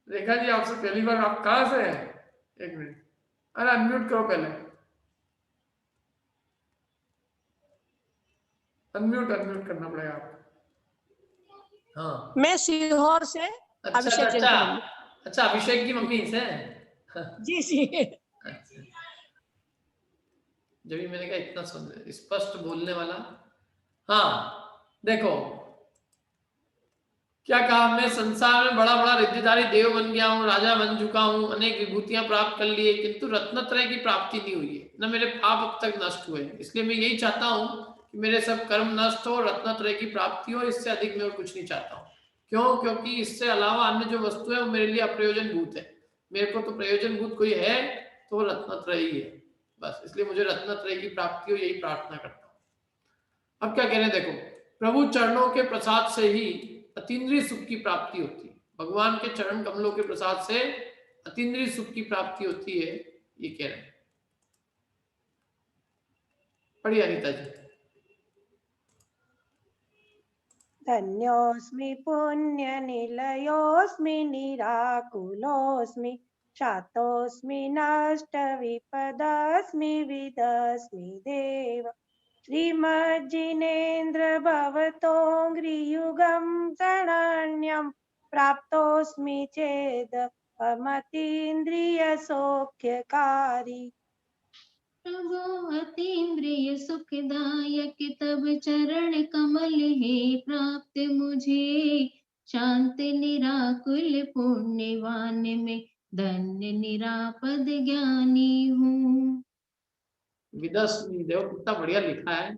रेखा जी आपसे पहली बार, आप कहाँ से हैं? एक मिनट, अरे अनम्यूट करो पहले, अनम्यूट करना पड़ेगा आपको। हाँ मैं सीहोर से अभिषेक जैन की मम्मी। अच्छा अभिषेक की मम्मी से? जी जी। जब भी मैंने कहा इतना स्पष्ट बोलने वाला। हाँ देखो क्या कहा, मैं संसार में बड़ा बड़ा रिद्धिधारी देव बन गया हूँ, राजा बन चुका हूँ, अनेक विभूतियां प्राप्त कर ली है, किंतु रत्नत्रय की प्राप्ति नहीं हुई है, न मेरे पाप अब तक नष्ट हुए। इसलिए मैं यही चाहता हूँ कि मेरे सब कर्म नष्ट हो, रत्नत्रय की प्राप्ति हो, इससे अधिक मैं और कुछ नहीं चाहता हूँ। क्यों? क्योंकि इससे अलावा अन्य जो वस्तु है वो मेरे लिए अप्रयोजन भूत है। मेरे को तो प्रयोजन भूत कोई है तो रत्नत्रय ही है बस, इसलिए मुझे रत्नत्रय की प्राप्ति हो, यही प्रार्थना करता हूँ। अब क्या कह रहे हैं देखो, प्रभु चरणों के प्रसाद से ही अतीन्द्रिय सुख की प्राप्ति होती है। भगवान के चरण कमलों के प्रसाद से अतीन्द्रिय सुख की प्राप्ति होती है, ये कह रहे हैं। पढ़िए अनिता जी। धन्योऽस्मि पुण्यनिलयोऽस्मि निराकुलोऽस्मि शातोऽस्मि नष्टविपदस्मि विदस्मि देव। श्रीमज्जिनेन्द्र भवतोऽङ्घ्रियुगं शरण्यं प्राप्तोऽस्मि चेद् अमतीन्द्रियसौख्यकारी। प्रभो अतीन्द्रिय सुखदायक तब चरण कमल है प्राप्त मुझे, शांत निराकुल पुण्यवान में धन्य निरापद ज्ञानी हूँ। विदस्मी, देखो कितना बढ़िया लिखा है?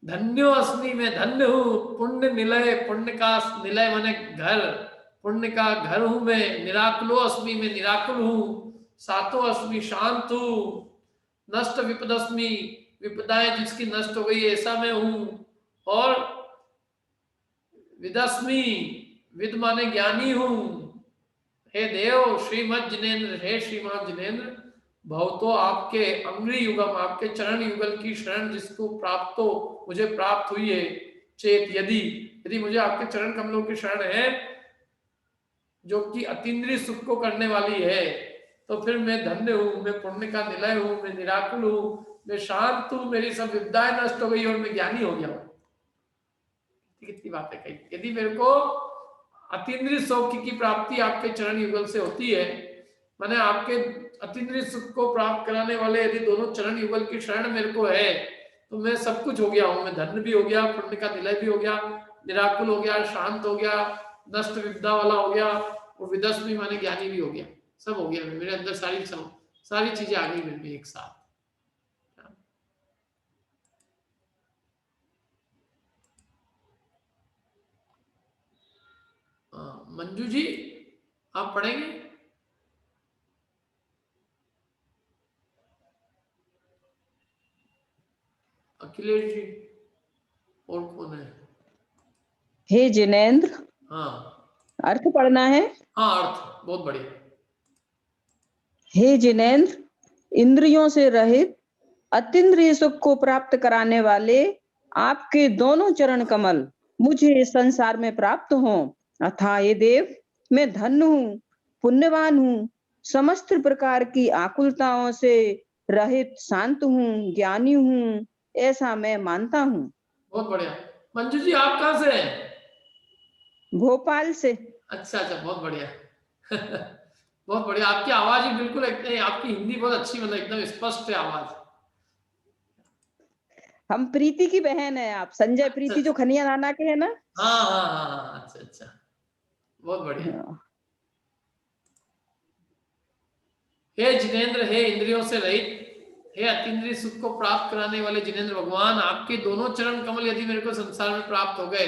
धन्यो अस्मि, में धन्य हूँ, पुण्य निलय, पुण्य का निलय माने घर, पुण्य का घर हूँ मैं, निराकुलो अस्मि, में निराकुल हूँ, सातो अस्मि, शांत हूँ, नष्ट विपदस्मि, विपदाएं जिसकी नष्ट हो गई ऐसा मैं हूँ, और विदस्मि, विद माने ज्ञानी हूँ। हे देव श्रीमद जिनेन्द्र, हे श्रीमान जिनेन्द्र, भवतो आपके अंग्री युगम, आपके चरण युगल की शरण जिसको प्राप्त हो, मुझे प्राप्त हुई है, चेत यदि मुझे आपके चरण कमलों की शरण है जो कि अतीन्द्रिय सुख को करने वाली है, तो फिर मैं धन्य हूँ, मैं पुण्य का निलय हूँ, मैं निराकुल हूँ, मैं शांत हूँ, मेरी सब विद्याएं नष्ट हो गई और मैं ज्ञानी हो गया हूँ। कितनी बातें कही। यदि मेरे को अतीन्द्रिय सौख्य की प्राप्ति आपके चरण युगल से होती है, माने आपके अतीन्द्रिय सुख को प्राप्त कराने वाले यदि दोनों चरण युगल की शरण मेरे को है, तो मैं सब कुछ हो गया हूँ। मैं धन्य भी हो गया, पुण्य का निलय भी हो गया, निराकुल हो गया, शांत हो गया, नष्ट विद्या वाला हो गया, और विदस्मी माने ज्ञानी भी हो गया, सब हो गया। मेरे अंदर सारी सारी चीजें आ गई मेरे में एक साथ। मंजू जी आप पढ़ेंगे? अखिलेश जी और कौन है? हे जिनेंद्र, हाँ अर्थ पढ़ना है। हाँ अर्थ बहुत बढ़िया। हे जिनेंद्र, इंद्रियों से रहित अतीन्द्रिय सुख को प्राप्त कराने वाले आपके दोनों चरण कमल मुझे इस संसार में प्राप्त हों। अथा हे देव, मैं धन्य हूँ, पुण्यवान हूँ, समस्त प्रकार की आकुलताओं से रहित शांत हूँ, ज्ञानी हूँ, ऐसा मैं मानता हूँ। बहुत बढ़िया। मंजू जी आप कहाँ से हैं? भोपाल से। अच्छा अच्छा बहुत बढ़िया। बहुत बढ़िया, आपकी आवाज ही बिल्कुल आपकी हिंदी बहुत अच्छी, मतलब एकदम स्पष्ट है आवाज। हम प्रीति की बहन है, आप संजय प्रीति जो खनिया नाना के है ना। हाँ हाँ हाँ अच्छा अच्छा बहुत बढ़िया। हे जिनेंद्र, हे इंद्रियों से रहित, हे अतीन्द्रिय सुख को प्राप्त कराने वाले जिनेंद्र भगवान, आपके दोनों चरण कमल यदि मेरे को संसार में प्राप्त हो गए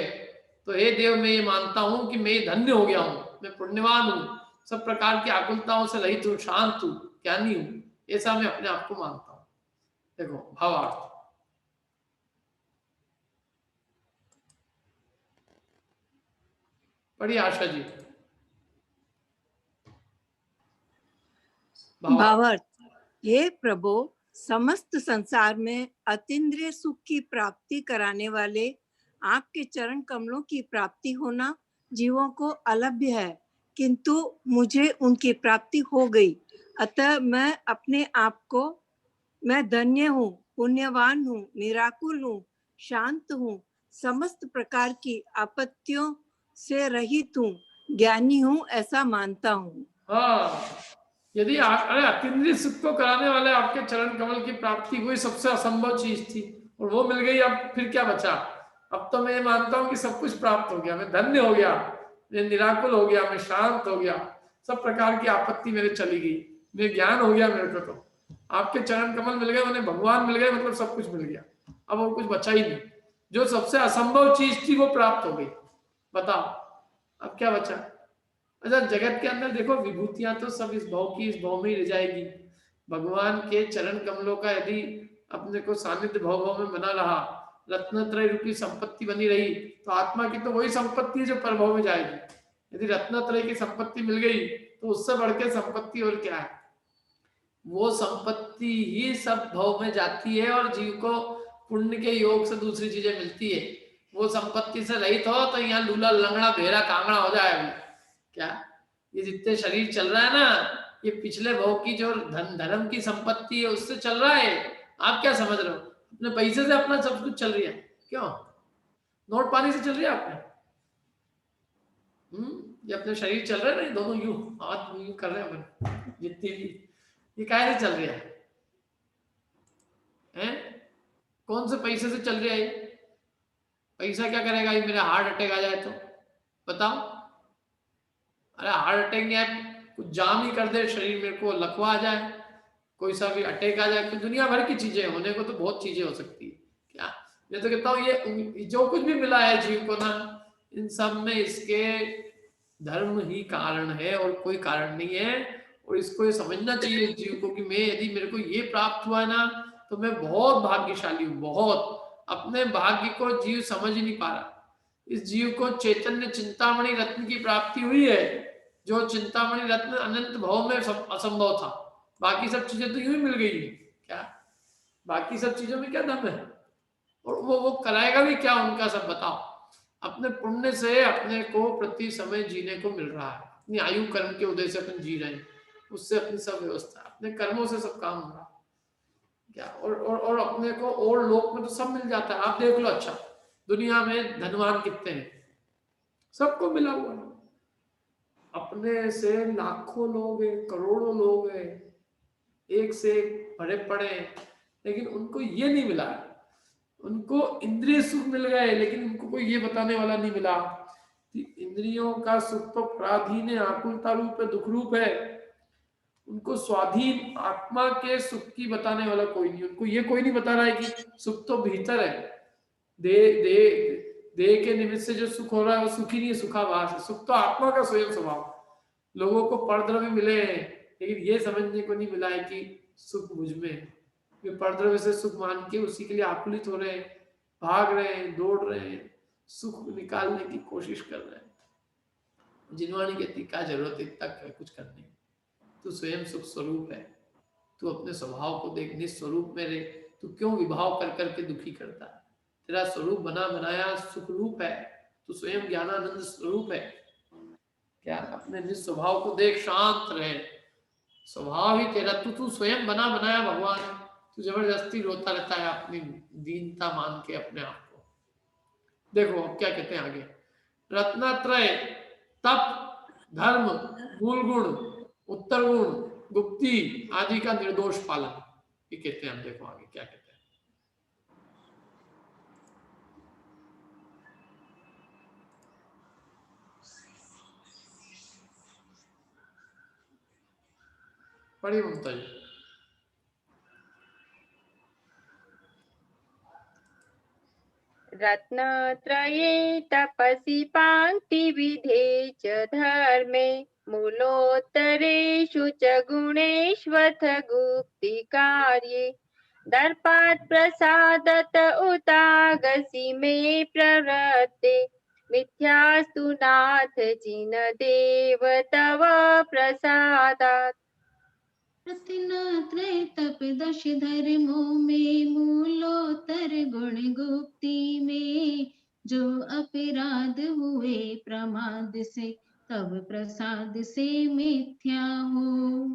तो हे देव मैं ये मानता हूं कि मैं धन्य हो गया हूं, मैं पुण्यवान हूं, सब प्रकार की आकुलताओं से रहित हूं, शांत हूं, ज्ञानी हूं, ऐसा मैं अपने आप को मानता हूं। देखो भावार्थ, बड़ी आशा जी। भावार्थ, हे प्रभु, समस्त संसार में अतीन्द्रिय सुख की प्राप्ति कराने वाले आपके चरण कमलों की प्राप्ति होना जीवों को अलभ्य है, किंतु मुझे उनकी प्राप्ति हो गई। अतः मैं अपने आप को मैं धन्य हूँ, पुण्यवान हूँ, निराकुल हूँ, शांत हूँ, समस्त प्रकार की आपत्तियों से रहित हूँ, ज्ञानी हूँ, ऐसा मानता हूँ। हाँ, यदि अरे अतीन्द्रिय सुख को कराने वाले आपके चरण कमल की प्राप्ति हुई, सबसे असंभव चीज थी और वो मिल गई, अब फिर क्या बचा? अब तो मैं मानता हूँ कि सब कुछ प्राप्त हो गया, मैं धन्य हो गया, मैं निराकुल हो गया, मैं शांत हो गया, सब प्रकार की आपत्ति मेरे चली गई, मैं ज्ञान हो गया मेरे को। तो आपके चरण कमल मिल गए, उन्हें भगवान मिल गए, मतलब सब कुछ मिल गया, अब वो कुछ बचा ही नहीं। जो सबसे असंभव चीज थी वो प्राप्त हो गई, बताओ अब क्या बचा? अच्छा, जगत के अंदर देखो विभूतियां तो सब इस भाव की इस भाव में ही रह जाएगी। भगवान के चरण कमलों का यदि अपने को सानिध्य भाव में बना रहा, रत्नत्रय रूपी संपत्ति बनी रही, तो आत्मा की तो वही संपत्ति है जो परभाव में जाएगी। यदि रत्नत्रय की संपत्ति मिल गई तो उससे बढ़ के संपत्ति और क्या है? वो संपत्ति ही सब भाव में जाती है और जीव को पुण्य के योग से दूसरी चीजें मिलती है। वो संपत्ति से रहित हो तो यहाँ लूला लंगड़ा भेरा कांगड़ा हो जाए। अभी क्या ये जितने शरीर चल रहा है ना, ये पिछले भाव की जो धर्म की संपत्ति है उससे चल रहा है। आप क्या समझ रहे हो? अपने पैसे से अपना सब कुछ चल रही है, क्यों? नोट पानी से चल रही है आपने? ये अपने शरीर चल रहे हैं ना, दोनों यूं हाथ यूं कर रहे हैं अपन, जितनी भी ये काहे से चल रही है? कौन से पैसे से चल रही है? पैसा क्या करेगा? ये मेरा हार्ट अटैक आ जाए तो बताओ। अरे हार्ट अटैक नहीं आए, कुछ जाम ही कर दे शरीर, मेरे को लकवा आ जाए, कोई सा भी अटैक आ जाए, तो दुनिया भर की चीजें होने को तो बहुत चीजें हो सकती है। क्या मैं तो कहता हूँ ये जो कुछ भी मिला है जीव को ना, इन सब में इसके धर्म ही कारण है और कोई कारण नहीं है। और इसको ये समझना चाहिए जीव को कि मैं यदि मेरे को ये प्राप्त हुआ है ना तो मैं बहुत भाग्यशाली हूँ, बहुत। अपने भाग्य को जीव समझ ही नहीं पा रहा। इस जीव को चैतन्य चिंतामणि रत्न की प्राप्ति हुई है, जो चिंतामणि रत्न अनंत भाव में असंभव था। बाकी सब चीजें तो यूं ही मिल गई है। क्या बाकी सब चीजों में क्या दम है? और वो कराएगा भी क्या उनका सब? बताओ। अपने पुण्य से अपने को प्रति समय जीने को मिल रहा है, अपनी आयु कर्म के उदय से अपन जी रहे हैं, उससे अपनी सब व्यवस्था, अपने कर्मों से सब काम हो रहा क्या। और अपने को और लोक में तो सब मिल जाता है। आप देख लो, अच्छा दुनिया में धनवान कितने हैं? सबको मिला हुआ है। अपने से लाखों लोग हैं, करोड़ों लोग हैं, एक से एक भरे पड़े, लेकिन उनको ये नहीं मिला। उनको इंद्रिय सुख मिल गए, लेकिन उनको कोई ये बताने वाला नहीं मिला कि इंद्रियों का सुख तो पराधीन है, आकुलता रूप है, दुख रूप है। उनको स्वाधीन आत्मा के सुख की बताने वाला कोई नहीं। उनको ये कोई नहीं बता रहा है कि सुख तो भीतर है, देह के निमित्त से जो सुख हो रहा है वो सुख ही नहीं है, सुखाभास है। सुख तो आत्मा का स्वयं स्वभाव। लोगों को परद्रव्य मिले हैं, लेकिन ये समझने को नहीं मिला है कि सुख मुझ में है। वे परद्रव्य से सुख मान के उसी के लिए आकुलित हो रहे हैं, भाग रहे हैं, दौड़ रहे हैं, सुख निकालने की कोशिश कर रहे हैं। जिनवाणी कहती क्या जरूरत है तक है कुछ करने की, तू स्वयं सुख स्वरूप है, तू अपने स्वभाव को देख, निस्वरूप में रहे, तू क्यों विभाव कर करके दुखी करता है? तेरा स्वरूप बना बनाया सुख रूप है, तू स्वयं ज्ञानानंद स्वरूप है। क्या अपने निस्वभाव को देख, शांत रहे, स्वभाव ही तेरा, तू स्वयं बना बनाया भगवान, तू जबरदस्ती रोता रहता है अपनी दीनता मान के अपने आप को। देखो अब क्या कहते हैं आगे, रत्नत्रय तप धर्म मूल गुण उत्तर गुण गुप्ती आदि का निर्दोष पालन, ये कहते हैं। हम देखो आगे क्या कहते हैं। पढ़िए ममता जी। रत्नत्रये तपसि पाङ्क्ति विधे च धर्मे मूलोत्तरेषु च गुणेष्वथ गुप्ति कार्ये दर्पात् प्रसादत उतागसि मे प्रवृत्ते मिथ्यास्तु नाथ जिन देव तव प्रसादात्। रत्नत्रय तप दश धर्मों में मूलोत्तर गुण गुप्ति में जो अपराध हुए प्रमाद से तब प्रसाद से मिथ्या हो।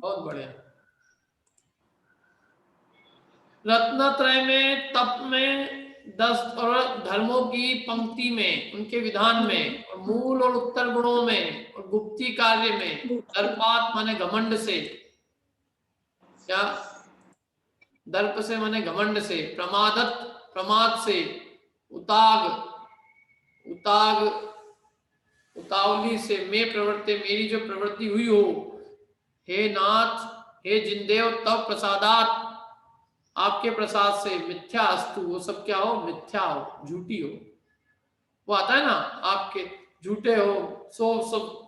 बहुत बढ़िया। रत्नत्रय में तप में 10 और धर्मों की पंक्ति में उनके विधान में और मूल और उत्तर गुणों में और गुप्ती कार्य में दर्पात माने घमंड से, क्या दर्प से माने घमंड से, प्रमादत प्रमाद से, उतावली से, मैं प्रवृत्ति मेरी जो प्रवृत्ति हुई हो, हे नाथ हे जिनदेव तब प्रसादात आपके प्रसाद से, मिथ्या अस्तु वो सब क्या हो, मिथ्या हो, झूठी हो। वो आता है ना आपके झूठे हो सो सब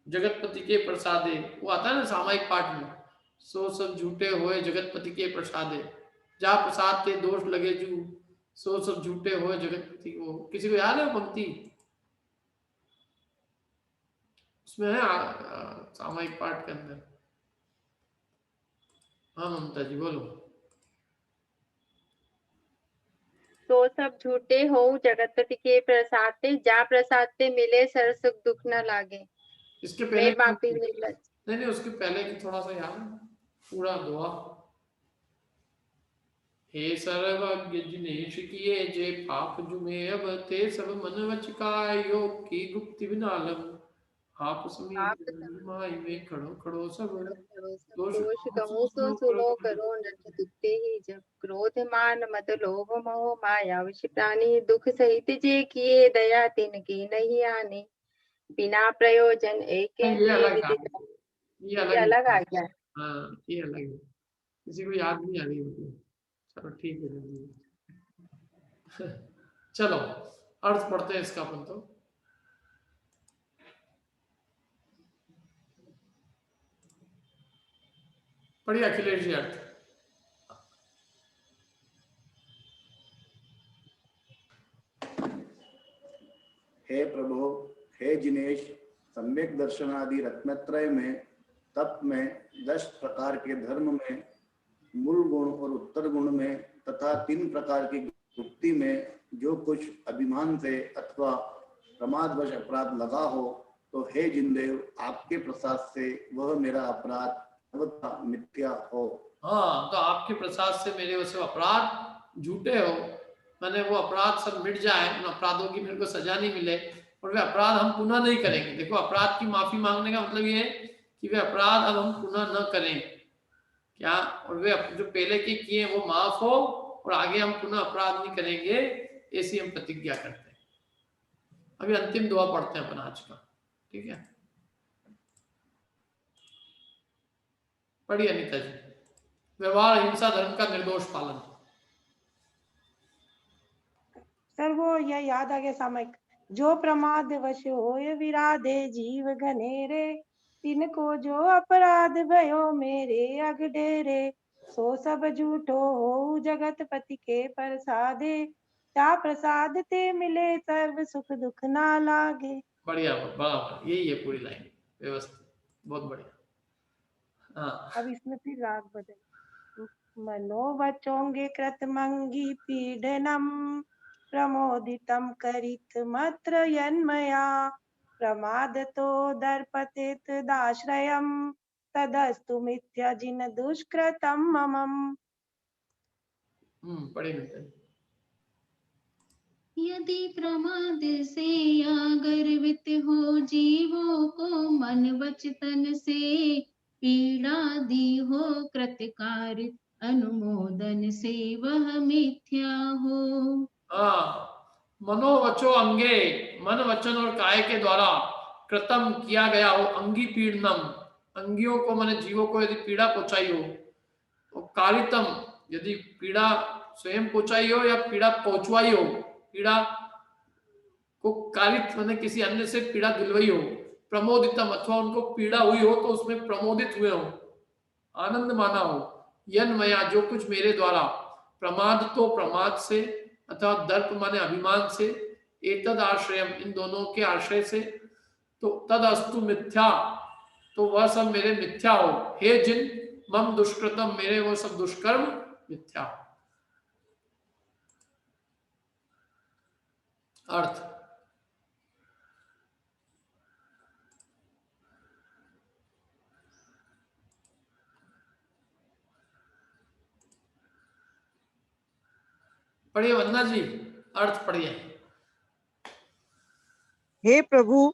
जगतपति के प्रसादे, वो आता है ना सामायिक पाठ में, सो सब झूठे होए जगतपति के प्रसादे, जा प्रसाद के दोष लगे जू, सो सब झूठे होए जगतपति को। किसी को याद है पंक्ति? उसमें है सामायिक पाठ के अंदर। हाँ ममता जी बोलो। तो सब झूठे हो जगतपति के प्रसाद ते, जा प्रसाद ते मिले सर सुख दुख न लागे। इसके पहले नहीं उसके पहले की थोड़ा सा याद पूरा दुआ। हे सर्वज्ञ जिनेश किए जे पाप जुमे अब ते सब मन वच का योग की गुप्ति विनालम, आप समीप माई में खड़ो खड़ो सब दोष कहूँ सो सुनो करो नट दुखते ही जब, क्रोध मान मद लोभ मोह माया विष प्राणी, दुख सहित जे किए दया तिनकी नहीं आने, बिना प्रयोजन एक ये अलग आ गया। हाँ ये अलग है, किसी को याद नहीं आ रही मतलब। चलो ठीक है चलो अर्थ पढ़ते हैं इसका अपन। तो पढ़िए अखिलेश जी अर्थ। हे प्रभु हे जिनेश, सम्यक दर्शनादि रत्नत्रय में तप में 10 प्रकार के धर्म में मूल गुण और उत्तर गुण में तथा 3 प्रकार की गुप्ति में जो कुछ अभिमान से अथवा प्रमादवश अपराध लगा हो, तो हे जिनदेव आपके प्रसाद से वह मेरा अपराध मिथ्या हो। हाँ तो आपके प्रसाद से मेरे वैसे अपराध झूठे हो, मैंने वो अपराध सब मिट जाए, उन अपराधों की मेरे को सजा नहीं मिले और वे अपराध हम पुनः नहीं करेंगे। देखो अपराध की माफी मांगने का मतलब ये है कि वे अपराध अब हम पुनः न करें क्या, और वे जो पहले के किए वो माफ हो और आगे हम पुनः अपराध नहीं करेंगे, ऐसी हम प्रतिज्ञा करते हैं। अभी अंतिम दुआ पढ़ते हैं अपन आज का, ठीक है। पढ़िए अनिता जी। व्यवहार हिंसा धर्म का निर्दोष पालन। सर वो यह याद आ गया सामयिक, जो प्रमाद वश होय विराधे जीव घनेरे, तिनको जो अपराध भयो मेरे अगडेरे, सो सब झूठो हो जगत पति के प्रसादे, ता प्रसाद ते मिले सर्व सुख दुख ना लागे। बढ़िया, बराबर, यही है पूरी लाइन व्यवस्थित, बहुत बढ़िया। हाँ, अब इसमें फिर राग बदल, मनोवचोंगे कृतमंगी पीडनम, प्रमोदितम करित मत्र यन्मया, प्रमादतो दर्पतेत दाश्रयम, तदस्तु मिथ्या जिन दुष्कृतम ममम। पढ़िए अनिता जी। यदि प्रमाद से या गर्वित हो जीवों को मन वच तन से, पीड़ा दी हो कृतकारित अनुमोदन से वह मिथ्या हो। हाँ, मनोवचो अंगे, मन वचन और काय के द्वारा कृतम किया गया हो, अंगी पीड़नम, अंगियों को माने जीवों को यदि पीड़ा पहुंचाई हो, और कारितम, यदि पीड़ा स्वयं पहुंचाई हो या पीड़ा पहुंचवाई हो, पीड़ा को कारित माने किसी अन्य से पीड़ा दिलवाई हो, प्रमोदितम अथवा उनको पीड़ा हुई हो तो उसमें प्रमोदित हुए हो, आनंद माना हो, यन्मया जो कुछ मेरे द्वारा, प्रमाद तो प्रमाद से अथवा दर्प माने अभिमान से, एतद आश्रयम इन दोनों के आश्रय से, तो तद अस्तु मिथ्या, तो वह सब मेरे मिथ्या हो, हे जिन मम दुष्कृतम, मेरे वो सब दुष्कर्म मिथ्या। अर्थ, पढ़िए वंदना जी, अर्थ पढ़िए। हे प्रभु,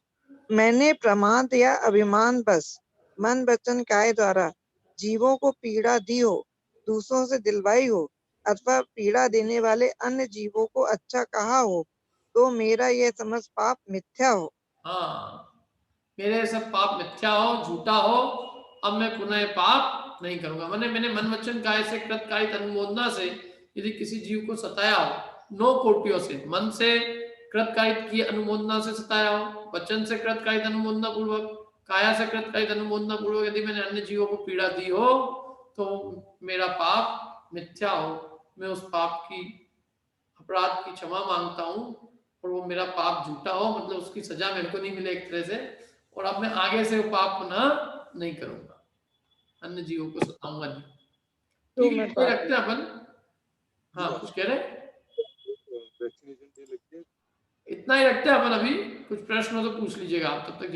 मैंने प्रमाद या अभिमान बस मन वचन काय द्वारा जीवों को पीड़ा दी हो, दूसरों से दिलवाई हो, अथवा पीड़ा देने वाले अन्य जीवों को अच्छा कहा हो, तो मेरा यह समझ पाप मिथ्या हो। हाँ, मेरे सब पाप मिथ्या हो, झूठा हो, अब मैं पुनः पाप नहीं करूंगा। मैंने मन वचन काय से कृत कायित अनुमोदना से यदि किसी जीव को सताया हो, नो कोटियों से, मन से कृत कायित की अनुमोदना से सताया हो, वचन से कृत कायित अनुमोदना पूर्वक, काया से कृत कायित अनुमोदना पूर्वक यदि मैंने अन्य जीवों को पीड़ा दी हो, तो मेरा पाप मिथ्या हो, मैं उस पाप की अपराध की क्षमा मांगता हूँ, और वो मेरा पाप झूठा हो, मतलब उसकी सजा मेरे को नहीं मिले एक तरह से, और अब मैं आगे से वो पाप पुनः नहीं करूंगा, अन्य जीवों को सताऊंगा नहीं। तो ठीक है, ये रखते हैं अपन। हाँ, कुछ कह रहे? इतना ही रखते हैं अपन अभी, कुछ प्रश्न हो तो पूछ लीजिएगा आप, तब तक